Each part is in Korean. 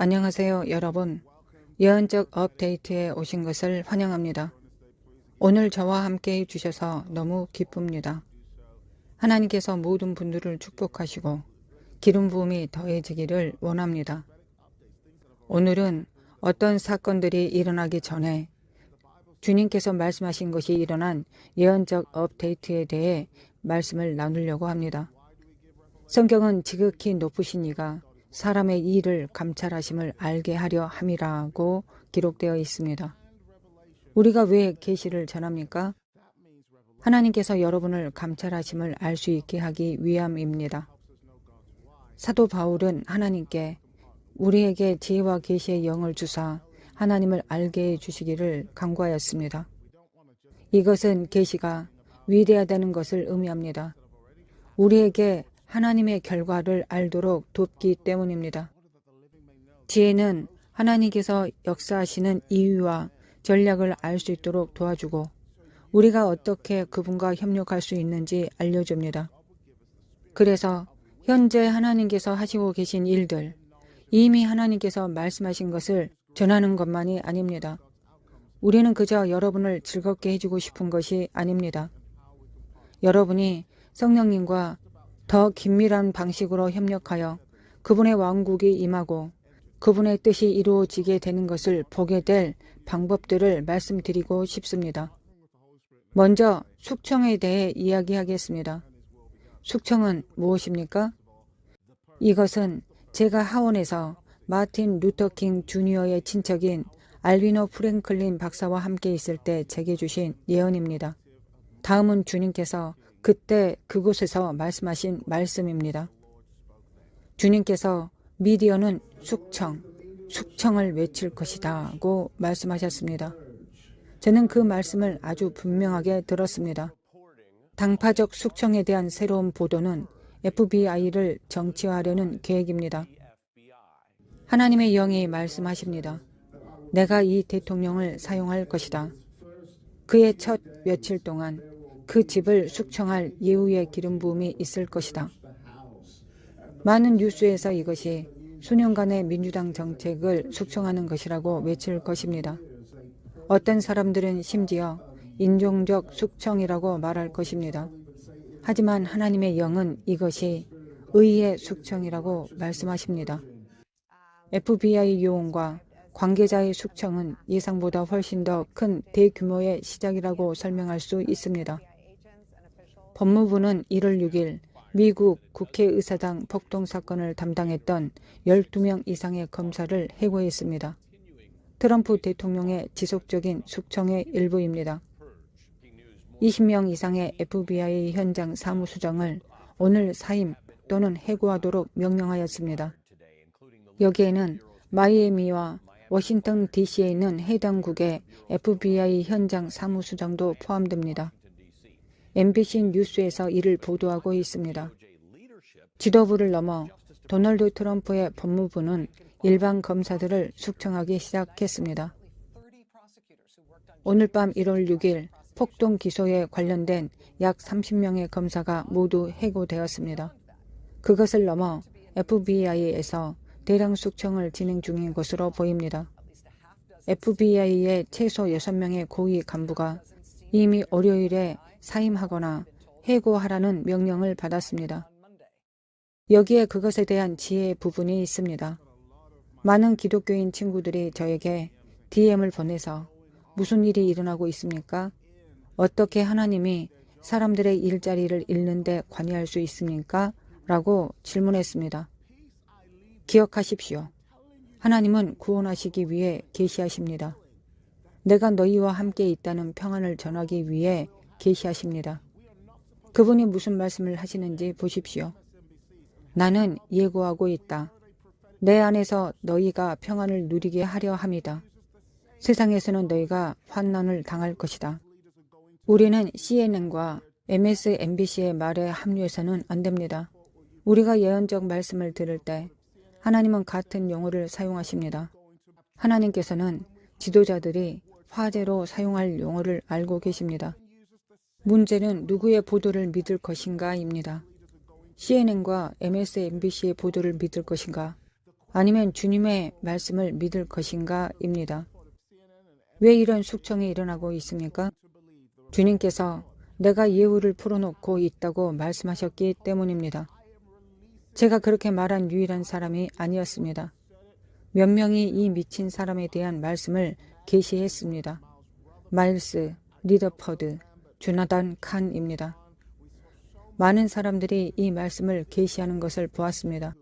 안녕하세요, 여러분. 예언적 업데이트에 오신 것을 환영합니다. 오늘 저와 함께 해주셔서 너무 기쁩니다. 하나님께서 모든 분들을 축복하시고 기름 부음이 더해지기를 원합니다. 오늘은 어떤 사건들이 일어나기 전에 주님께서 말씀하신 것이 일어난 예언적 업데이트에 대해 말씀을 나누려고 합니다. 성경은 지극히 높으신 이가 사람의 일을 감찰하심을 알게 하려 함이라고 기록되어 있습니다. 우리가 왜 계시를 전합니까? 하나님께서 여러분을 감찰하심을 알 수 있게 하기 위함입니다. 사도 바울은 하나님께 우리에게 지혜와 계시의 영을 주사 하나님을 알게 해 주시기를 간구하였습니다. 이것은 계시가 위대하다는 것을 의미합니다. 우리에게 하나님의 결과를 알도록 돕기 때문입니다. 지혜는 하나님께서 역사하시는 이유와 전략을 알 수 있도록 도와주고 우리가 어떻게 그분과 협력할 수 있는지 알려줍니다. 그래서 현재 하나님께서 하시고 계신 일들, 이미 하나님께서 말씀하신 것을 전하는 것만이 아닙니다. 우리는 그저 여러분을 즐겁게 해주고 싶은 것이 아닙니다. 여러분이 성령님과 더 긴밀한 방식으로 협력하여 그분의 왕국이 임하고 그분의 뜻이 이루어지게 되는 것을 보게 될 방법들을 말씀드리고 싶습니다. 먼저 숙청에 대해 이야기하겠습니다. 숙청은 무엇입니까? 이것은 제가 하원에서 마틴 루터 킹 주니어의 친척인 알비노 프랭클린 박사와 함께 있을 때 제게 주신 예언입니다. 다음은 주님께서 그때 그곳에서 말씀하신 말씀입니다. 주님께서 미디어는 숙청을 외칠 것이다고 말씀하셨습니다. 저는 그 말씀을 아주 분명하게 들었습니다. 당파적 숙청에 대한 새로운 보도는 FBI를 정치화하려는 계획입니다. 하나님의 영이 말씀하십니다. 내가 이 대통령을 사용할 것이다. 그의 첫 며칠 동안 그 집을 숙청할 예후의 기름 부음이 있을 것이다. 많은 뉴스에서 이것이 수년간의 민주당 정책을 숙청하는 것이라고 외칠 것입니다. 어떤 사람들은 심지어 인종적 숙청이라고 말할 것입니다. 하지만 하나님의 영은 이것이 의의 숙청이라고 말씀하십니다. FBI 요원과 관계자의 숙청은 예상보다 훨씬 더 큰 대규모의 시작이라고 설명할 수 있습니다. 법무부는 1월 6일 미국 국회의사당 폭동 사건을 담당했던 12명 이상의 검사를 해고했습니다. 트럼프 대통령의 지속적인 숙청의 일부입니다. 20명 이상의 FBI 현장 사무수장을 오늘 사임 또는 해고하도록 명령하였습니다. 여기에는 마이애미와 워싱턴 DC에 있는 해당국의 FBI 현장 사무수장도 포함됩니다. MBC 뉴스에서 이를 보도하고 있습니다. 지도부를 넘어 도널드 트럼프의 법무부는 일반 검사들을 숙청하기 시작했습니다. 오늘 밤 1월 6일 폭동 기소에 관련된 약 30명의 검사가 모두 해고되었습니다. 그것을 넘어 FBI에서 대량 숙청을 진행 중인 것으로 보입니다. FBI의 최소 6명의 고위 간부가 이미 월요일에 사임하거나 해고하라는 명령을 받았습니다. 여기에 그것에 대한 지혜의 부분이 있습니다. 많은 기독교인 친구들이 저에게 DM을 보내서 무슨 일이 일어나고 있습니까? 어떻게 하나님이 사람들의 일자리를 잃는 데 관여할 수 있습니까? 라고 질문했습니다. 기억하십시오. 하나님은 구원하시기 위해 계시하십니다. 내가 너희와 함께 있다는 평안을 전하기 위해 계시하십니다. 그분이 무슨 말씀을 하시는지 보십시오. 나는 예고하고 있다. 내 안에서 너희가 평안을 누리게 하려 함이다. 세상에서는 너희가 환난을 당할 것이다. 우리는 CNN과 MSNBC의 말에 합류해서는 안 됩니다. 우리가 예언적 말씀을 들을 때 하나님은 같은 용어를 사용하십니다. 하나님께서는 지도자들이 화제로 사용할 용어를 알고 계십니다. 문제는 누구의 보도를 믿을 것인가입니다. CNN과 MSNBC의 보도를 믿을 것인가? 아니면 주님의 말씀을 믿을 것인가입니다. 왜 이런 숙청이 일어나고 있습니까? 주님께서 내가 예후를 풀어놓고 있다고 말씀하셨기 때문입니다. 제가 그렇게 말한 유일한 사람이 아니었습니다. 몇 명이 이 미친 사람에 대한 말씀을 계시했습니다. 마일스, 리더퍼드, 조나단 칸입니다. 많은 사람들이 이 말씀을 계시하는 것을 보았습니다.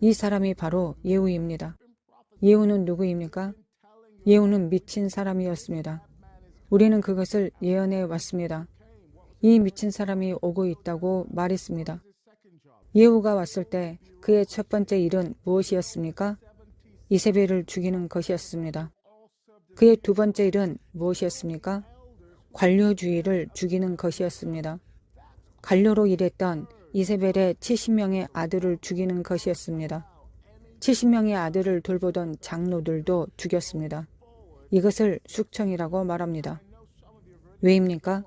이 사람이 바로 예후입니다. 예후는 누구입니까? 예후는 미친 사람이었습니다. 우리는 그것을 예언해 왔습니다. 이 미친 사람이 오고 있다고 말했습니다. 예후가 왔을 때 그의 첫 번째 일은 무엇이었습니까? 이세벨을 죽이는 것이었습니다. 그의 두 번째 일은 무엇이었습니까? 관료주의를 죽이는 것이었습니다. 관료로 일했던 이세벨의 70명의 아들을 죽이는 것이었습니다. 70명의 아들을 돌보던 장로들도 죽였습니다. 이것을 숙청이라고 말합니다. 왜입니까?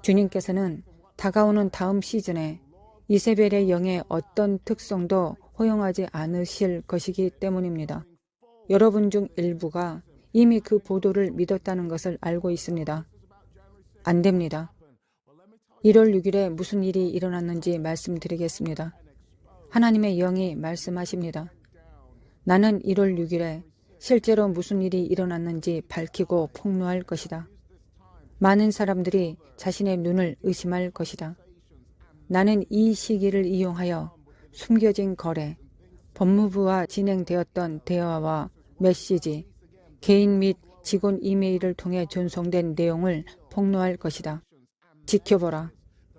주님께서는 다가오는 다음 시즌에 이세벨의 영의 어떤 특성도 허용하지 않으실 것이기 때문입니다. 여러분 중 일부가 이미 그 보도를 믿었다는 것을 알고 있습니다. 안 됩니다. 1월 6일에 무슨 일이 일어났는지 말씀드리겠습니다. 하나님의 영이 말씀하십니다. 나는 1월 6일에 실제로 무슨 일이 일어났는지 밝히고 폭로할 것이다. 많은 사람들이 자신의 눈을 의심할 것이다. 나는 이 시기를 이용하여 숨겨진 거래, 법무부와 진행되었던 대화와 메시지, 개인 및 직원 이메일을 통해 전송된 내용을 폭로할 것이다. 지켜보라.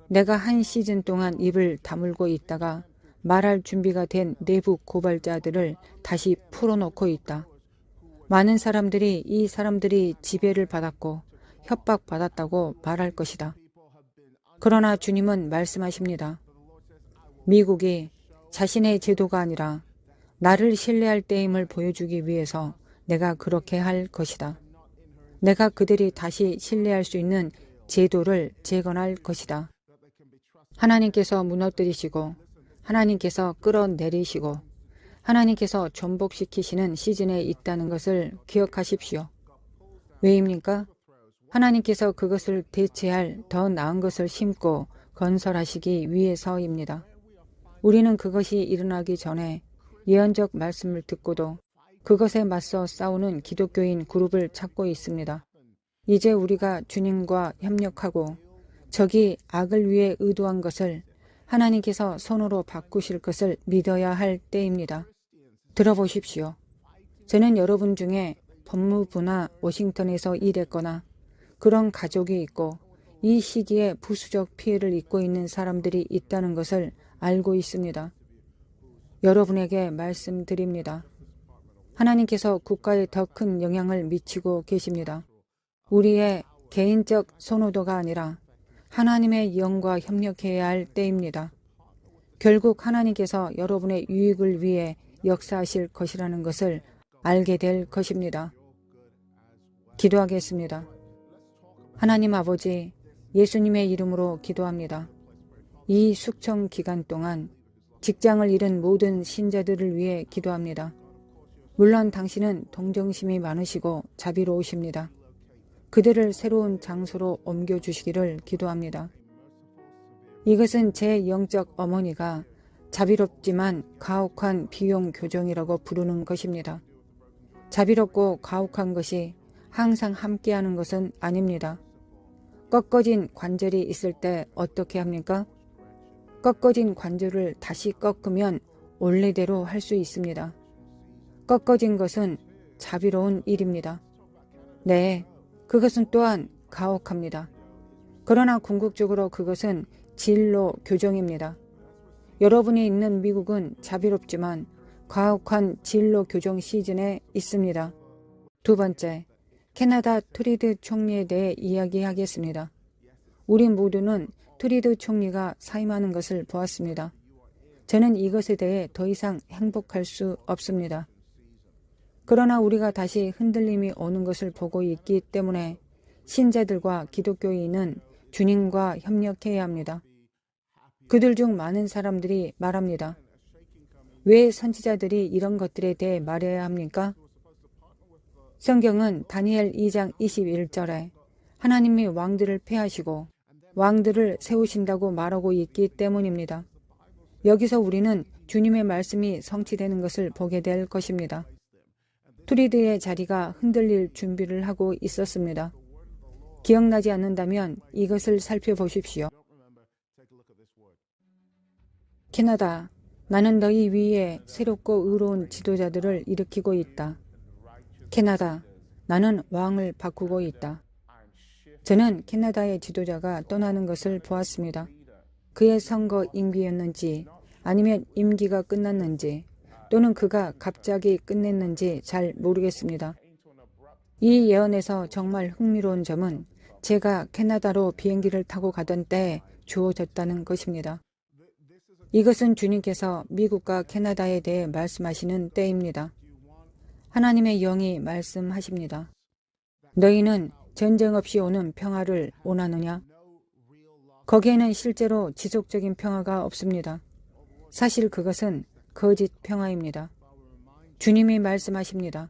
내가 한 시즌 동안 입을 다물고 있다가 말할 준비가 된 내부 고발자들을 다시 풀어놓고 있다. 많은 사람들이 이 사람들이 지배를 받았고 협박받았다고 말할 것이다. 그러나 주님은 말씀하십니다. 미국이 자신의 제도가 아니라 나를 신뢰할 때임을 보여주기 위해서 내가 그렇게 할 것이다. 내가 그들이 다시 신뢰할 수 있는 제도를 재건할 것이다. 하나님께서 무너뜨리시고 하나님께서 끌어내리시고 하나님께서 전복시키시는 시즌에 있다는 것을 기억하십시오. 왜입니까? 하나님께서 그것을 대체할 더 나은 것을 심고 건설하시기 위해서입니다. 우리는 그것이 일어나기 전에 예언적 말씀을 듣고도 그것에 맞서 싸우는 기독교인 그룹을 찾고 있습니다. 이제 우리가 주님과 협력하고 적이 악을 위해 의도한 것을 하나님께서 손으로 바꾸실 것을 믿어야 할 때입니다. 들어보십시오. 저는 여러분 중에 법무부나 워싱턴에서 일했거나 그런 가족이 있고 이 시기에 부수적 피해를 입고 있는 사람들이 있다는 것을 알고 있습니다. 여러분에게 말씀드립니다. 하나님께서 국가에 더 큰 영향을 미치고 계십니다. 우리의 개인적 선호도가 아니라 하나님의 영과 협력해야 할 때입니다. 결국 하나님께서 여러분의 유익을 위해 역사하실 것이라는 것을 알게 될 것입니다. 기도하겠습니다. 하나님 아버지, 예수님의 이름으로 기도합니다. 이 숙청 기간 동안 직장을 잃은 모든 신자들을 위해 기도합니다. 물론 당신은 동정심이 많으시고 자비로우십니다. 그들을 새로운 장소로 옮겨주시기를 기도합니다. 이것은 제 영적 어머니가 자비롭지만 가혹한 비용 교정이라고 부르는 것입니다. 자비롭고 가혹한 것이 항상 함께하는 것은 아닙니다. 꺾어진 관절이 있을 때 어떻게 합니까? 꺾어진 관절을 다시 꺾으면 원래대로 할 수 있습니다. 꺾어진 것은 자비로운 일입니다. 네, 그것은 또한 가혹합니다. 그러나 궁극적으로 그것은 진로 교정입니다. 여러분이 있는 미국은 자비롭지만 가혹한 진로 교정 시즌에 있습니다. 두 번째, 캐나다 트리드 총리에 대해 이야기하겠습니다. 우리 모두는 트리드 총리가 사임하는 것을 보았습니다. 저는 이것에 대해 더 이상 행복할 수 없습니다. 그러나 우리가 다시 흔들림이 오는 것을 보고 있기 때문에 신자들과 기독교인은 주님과 협력해야 합니다. 그들 중 많은 사람들이 말합니다. 왜 선지자들이 이런 것들에 대해 말해야 합니까? 성경은 다니엘 2장 21절에 하나님이 왕들을 폐하시고 왕들을 세우신다고 말하고 있기 때문입니다. 여기서 우리는 주님의 말씀이 성취되는 것을 보게 될 것입니다. 투리드의 자리가 흔들릴 준비를 하고 있었습니다. 기억나지 않는다면 이것을 살펴보십시오. 캐나다, 나는 너희 위에 새롭고 의로운 지도자들을 일으키고 있다. 캐나다, 나는 왕을 바꾸고 있다. 저는 캐나다의 지도자가 떠나는 것을 보았습니다. 그의 선거 임기였는지 아니면 임기가 끝났는지 또는 그가 갑자기 끝냈는지 잘 모르겠습니다. 이 예언에서 정말 흥미로운 점은 제가 캐나다로 비행기를 타고 가던 때에 주어졌다는 것입니다. 이것은 주님께서 미국과 캐나다에 대해 말씀하시는 때입니다. 하나님의 영이 말씀하십니다. 너희는 전쟁 없이 오는 평화를 원하느냐? 거기에는 실제로 지속적인 평화가 없습니다. 사실 그것은 거짓 평화입니다. 주님이 말씀하십니다.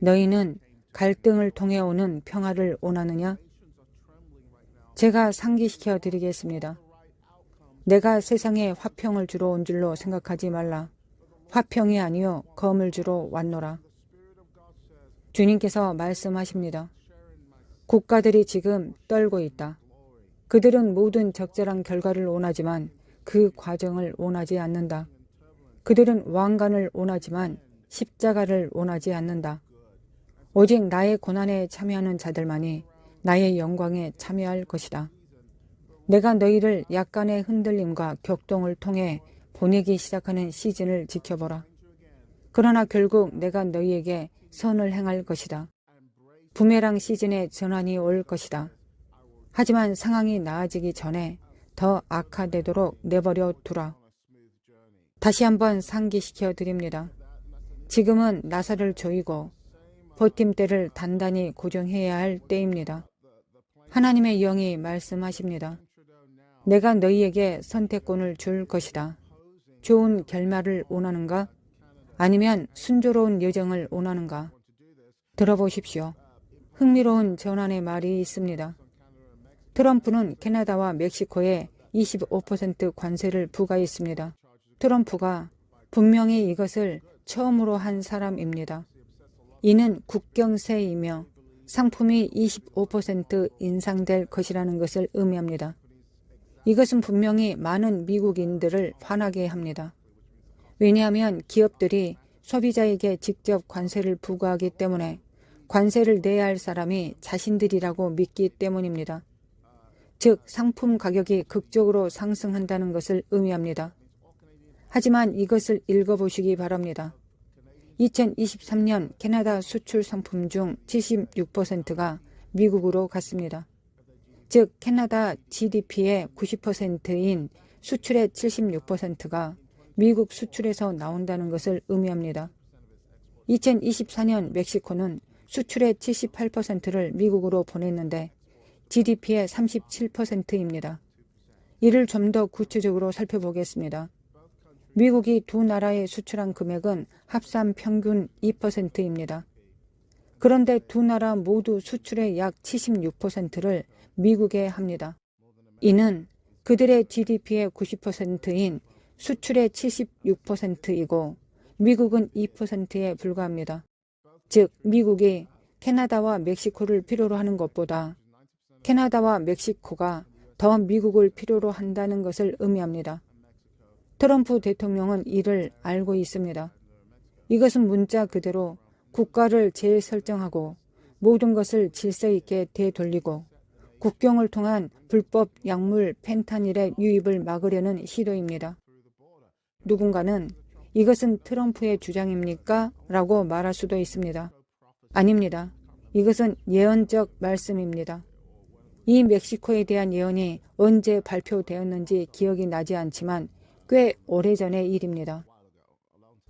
너희는 갈등을 통해 오는 평화를 원하느냐? 제가 상기시켜 드리겠습니다. 내가 세상에 화평을 주러 온 줄로 생각하지 말라. 화평이 아니요 검을 주러 왔노라. 주님께서 말씀하십니다. 국가들이 지금 떨고 있다. 그들은 모든 적절한 결과를 원하지만 그 과정을 원하지 않는다. 그들은 왕관을 원하지만 십자가를 원하지 않는다. 오직 나의 고난에 참여하는 자들만이 나의 영광에 참여할 것이다. 내가 너희를 약간의 흔들림과 격동을 통해 보내기 시작하는 시즌을 지켜보라. 그러나 결국 내가 너희에게 선을 행할 것이다. 부메랑 시즌의 전환이 올 것이다. 하지만 상황이 나아지기 전에 더 악화되도록 내버려 두라. 다시 한번 상기시켜 드립니다. 지금은 나사를 조이고 버팀대를 단단히 고정해야 할 때입니다. 하나님의 영이 말씀하십니다. 내가 너희에게 선택권을 줄 것이다. 좋은 결말을 원하는가? 아니면 순조로운 여정을 원하는가? 들어보십시오. 흥미로운 전환의 말이 있습니다. 트럼프는 캐나다와 멕시코에 25% 관세를 부과했습니다. 트럼프가 분명히 이것을 처음으로 한 사람입니다. 이는 국경세이며 상품이 25% 인상될 것이라는 것을 의미합니다. 이것은 분명히 많은 미국인들을 화나게 합니다. 왜냐하면 기업들이 소비자에게 직접 관세를 부과하기 때문에 관세를 내야 할 사람이 자신들이라고 믿기 때문입니다. 즉, 상품 가격이 극적으로 상승한다는 것을 의미합니다. 하지만 이것을 읽어보시기 바랍니다. 2023년 캐나다 수출 상품 중 76%가 미국으로 갔습니다. 즉, 캐나다 GDP의 90%인 수출의 76%가 미국 수출에서 나온다는 것을 의미합니다. 2024년 멕시코는 수출의 78%를 미국으로 보냈는데 GDP의 37%입니다. 이를 좀 더 구체적으로 살펴보겠습니다. 미국이 두 나라에 수출한 금액은 합산 평균 2%입니다. 그런데 두 나라 모두 수출의 약 76%를 미국에 합니다. 이는 그들의 GDP의 90%인 수출의 76%이고 미국은 2%에 불과합니다. 즉, 미국이 캐나다와 멕시코를 필요로 하는 것보다 캐나다와 멕시코가 더 미국을 필요로 한다는 것을 의미합니다. 트럼프 대통령은 이를 알고 있습니다. 이것은 문자 그대로 국가를 재설정하고 모든 것을 질서 있게 되돌리고 국경을 통한 불법 약물 펜타닐의 유입을 막으려는 시도입니다. 누군가는 이것은 트럼프의 주장입니까? 라고 말할 수도 있습니다. 아닙니다. 이것은 예언적 말씀입니다. 이 멕시코에 대한 예언이 언제 발표되었는지 기억이 나지 않지만 꽤 오래전의 일입니다.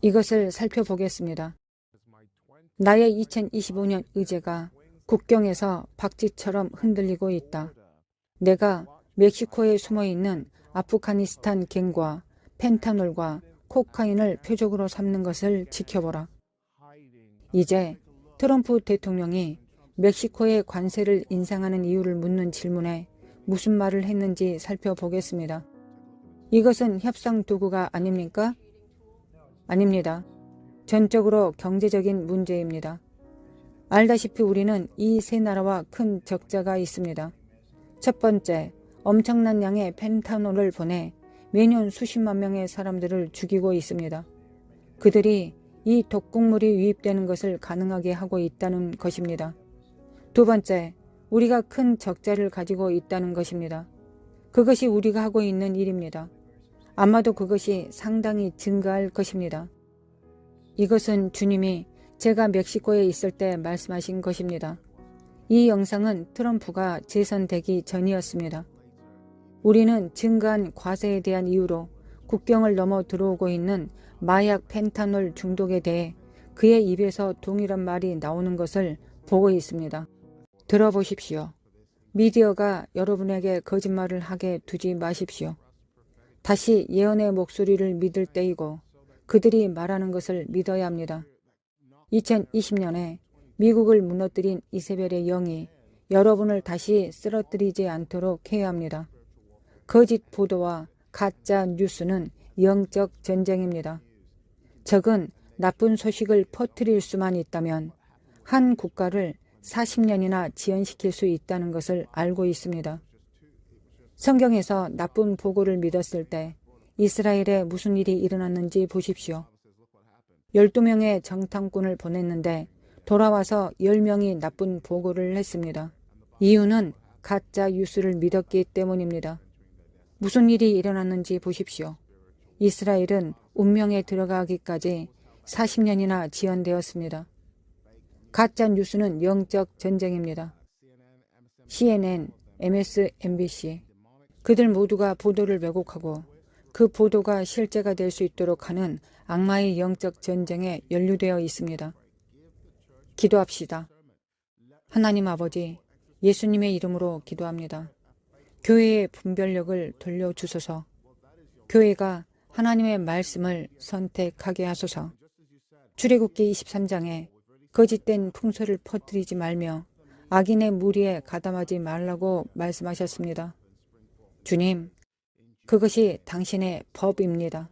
이것을 살펴보겠습니다. 나의 2025년 의제가 국경에서 박쥐처럼 흔들리고 있다. 내가 멕시코에 숨어있는 아프가니스탄 갱과 펜타놀과 코카인을 표적으로 삼는 것을 지켜보라. 이제 트럼프 대통령이 멕시코의 관세를 인상하는 이유를 묻는 질문에 무슨 말을 했는지 살펴보겠습니다. 이것은 협상 도구가 아닙니까? 아닙니다. 전적으로 경제적인 문제입니다. 알다시피 우리는 이 세 나라와 큰 적자가 있습니다. 첫 번째, 엄청난 양의 펜타놀을 보내 매년 수십만 명의 사람들을 죽이고 있습니다. 그들이 이 독극물이 유입되는 것을 가능하게 하고 있다는 것입니다. 두 번째, 우리가 큰 적자를 가지고 있다는 것입니다. 그것이 우리가 하고 있는 일입니다. 아마도 그것이 상당히 증가할 것입니다. 이것은 주님이 제가 멕시코에 있을 때 말씀하신 것입니다. 이 영상은 트럼프가 재선되기 전이었습니다. 우리는 증가한 과세에 대한 이유로 국경을 넘어 들어오고 있는 마약 펜타놀 중독에 대해 그의 입에서 동일한 말이 나오는 것을 보고 있습니다. 들어보십시오. 미디어가 여러분에게 거짓말을 하게 두지 마십시오. 다시 예언의 목소리를 믿을 때이고 그들이 말하는 것을 믿어야 합니다. 2020년에 미국을 무너뜨린 이세벨의 영이 여러분을 다시 쓰러뜨리지 않도록 해야 합니다. 거짓 보도와 가짜 뉴스는 영적 전쟁입니다. 적은 나쁜 소식을 퍼뜨릴 수만 있다면 한 국가를 40년이나 지연시킬 수 있다는 것을 알고 있습니다. 성경에서 나쁜 보고를 믿었을 때 이스라엘에 무슨 일이 일어났는지 보십시오. 12명의 정탐꾼을 보냈는데 돌아와서 10명이 나쁜 보고를 했습니다. 이유는 가짜 뉴스를 믿었기 때문입니다. 무슨 일이 일어났는지 보십시오. 이스라엘은 운명에 들어가기까지 40년이나 지연되었습니다. 가짜 뉴스는 영적 전쟁입니다. CNN, MSNBC, 그들 모두가 보도를 왜곡하고 그 보도가 실제가 될 수 있도록 하는 악마의 영적 전쟁에 연루되어 있습니다. 기도합시다. 하나님 아버지, 예수님의 이름으로 기도합니다. 교회의 분별력을 돌려주소서. 교회가 하나님의 말씀을 선택하게 하소서. 출애굽기 23장에 거짓된 풍설을 퍼뜨리지 말며 악인의 무리에 가담하지 말라고 말씀하셨습니다. 주님, 그것이 당신의 법입니다.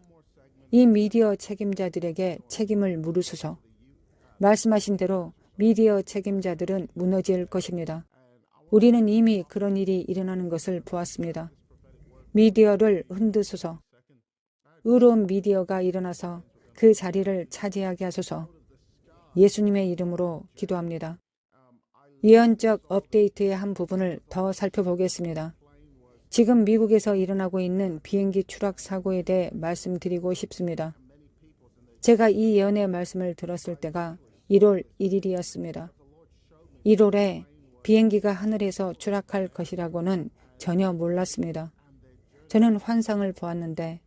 이 미디어 책임자들에게 책임을 물으소서. 말씀하신 대로 미디어 책임자들은 무너질 것입니다. 우리는 이미 그런 일이 일어나는 것을 보았습니다. 미디어를 흔드소서. 의로운 미디어가 일어나서 그 자리를 차지하게 하소서. 예수님의 이름으로 기도합니다. 예언적 업데이트의 한 부분을 더 살펴보겠습니다. 지금 미국에서 일어나고 있는 비행기 추락 사고에 대해 말씀드리고 싶습니다. 제가 이 예언의 말씀을 들었을 때가 1월 1일이었습니다. 1월에 비행기가 하늘에서 추락할 것이라고는 전혀 몰랐습니다. 저는 환상을 보았는데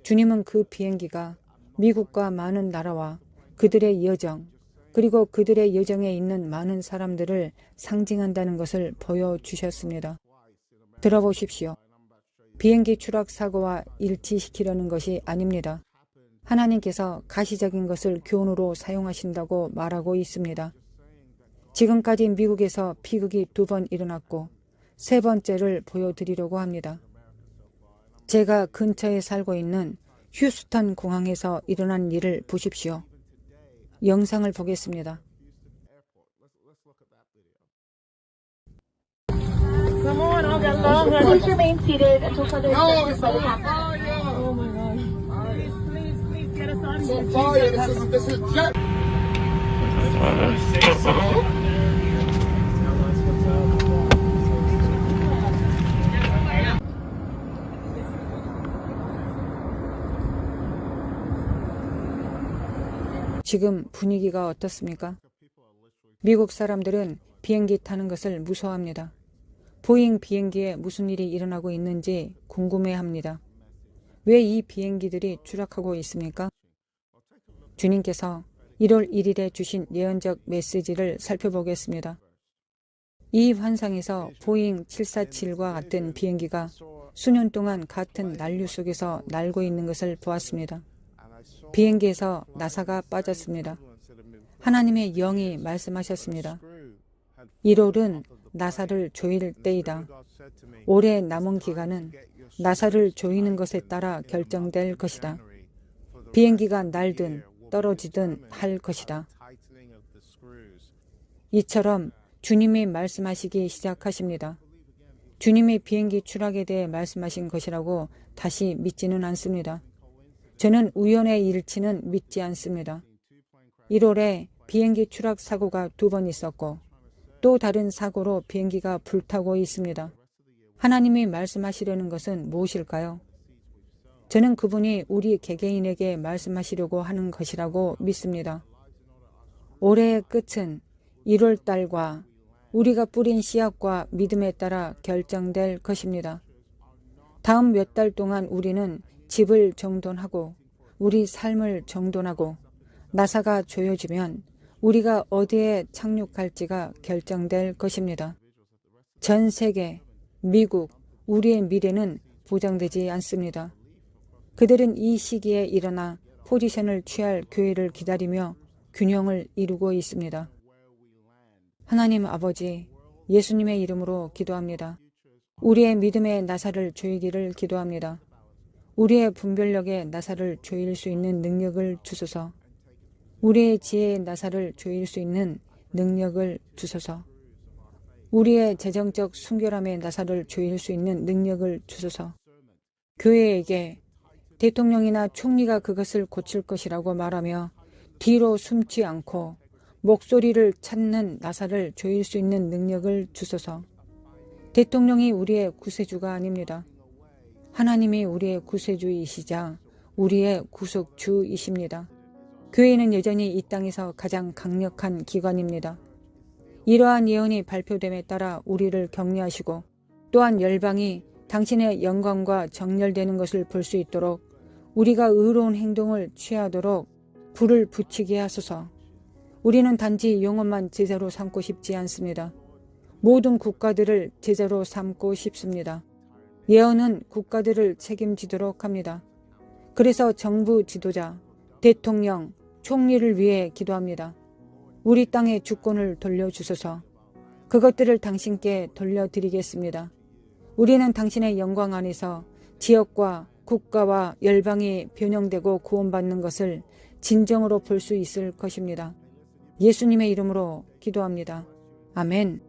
주님은 그 비행기가 미국과 많은 나라와 그들의 여정, 그리고 그들의 여정에 있는 많은 사람들을 상징한다는 것을 보여주셨습니다. 들어보십시오. 비행기 추락 사고와 일치시키려는 것이 아닙니다. 하나님께서 가시적인 것을 교훈으로 사용하신다고 말하고 있습니다. 지금까지 미국에서 비극이 2번 일어났고 3번째를 보여드리려고 합니다. 제가 근처에 살고 있는 휴스턴 공항에서 일어난 일을 보십시오. 영상을 보겠습니다. Come on, I'll get longer. Please remain seated until further No, it's instructions on happen. fire. Oh my gosh. Please get us on. It's on fire. This is jet. 지금 분위기가 어떻습니까? 미국 사람들은 비행기 타는 것을 무서워합니다. 보잉 비행기에 무슨 일이 일어나고 있는지 궁금해합니다. 왜 이 비행기들이 추락하고 있습니까? 주님께서 1월 1일에 주신 예언적 메시지를 살펴보겠습니다. 이 환상에서 보잉 747과 같은 비행기가 수년 동안 같은 난류 속에서 날고 있는 것을 보았습니다. 비행기에서 나사가 빠졌습니다. 하나님의 영이 말씀하셨습니다. 1월은 나사를 조일 때이다. 올해 남은 기간은 나사를 조이는 것에 따라 결정될 것이다. 비행기가 날든 떨어지든 할 것이다. 이처럼 주님이 말씀하시기 시작하십니다. 주님이 비행기 추락에 대해 말씀하신 것이라고 다시 믿지는 않습니다. 저는 우연의 일치는 믿지 않습니다. 1월에 비행기 추락 사고가 2번 있었고 또 다른 사고로 비행기가 불타고 있습니다. 하나님이 말씀하시려는 것은 무엇일까요? 저는 그분이 우리 개개인에게 말씀하시려고 하는 것이라고 믿습니다. 올해의 끝은 1월 달과 우리가 뿌린 씨앗과 믿음에 따라 결정될 것입니다. 다음 몇 달 동안 우리는 집을 정돈하고 우리 삶을 정돈하고 나사가 조여지면 우리가 어디에 착륙할지가 결정될 것입니다. 전 세계, 미국, 우리의 미래는 보장되지 않습니다. 그들은 이 시기에 일어나 포지션을 취할 교회를 기다리며 균형을 이루고 있습니다. 하나님 아버지, 예수님의 이름으로 기도합니다. 우리의 믿음의 나사를 조이기를 기도합니다. 우리의 분별력의 나사를 조일 수 있는 능력을 주소서. 우리의 지혜의 나사를 조일 수 있는 능력을 주소서. 우리의 재정적 순결함의 나사를 조일 수 있는 능력을 주소서. 교회에게 대통령이나 총리가 그것을 고칠 것이라고 말하며 뒤로 숨지 않고 목소리를 찾는 나사를 조일 수 있는 능력을 주소서. 대통령이 우리의 구세주가 아닙니다. 하나님이 우리의 구세주이시자 우리의 구속주이십니다. 교회는 여전히 이 땅에서 가장 강력한 기관입니다. 이러한 예언이 발표됨에 따라 우리를 격려하시고 또한 열방이 당신의 영광과 정렬되는 것을 볼 수 있도록 우리가 의로운 행동을 취하도록 불을 붙이게 하소서. 우리는 단지 영혼만 제자로 삼고 싶지 않습니다. 모든 국가들을 제자로 삼고 싶습니다. 예언은 국가들을 책임지도록 합니다. 그래서 정부 지도자, 대통령, 총리를 위해 기도합니다. 우리 땅의 주권을 돌려주소서. 그것들을 당신께 돌려드리겠습니다. 우리는 당신의 영광 안에서 지역과 국가와 열방이 변형되고 구원받는 것을 진정으로 볼 수 있을 것입니다. 예수님의 이름으로 기도합니다. 아멘.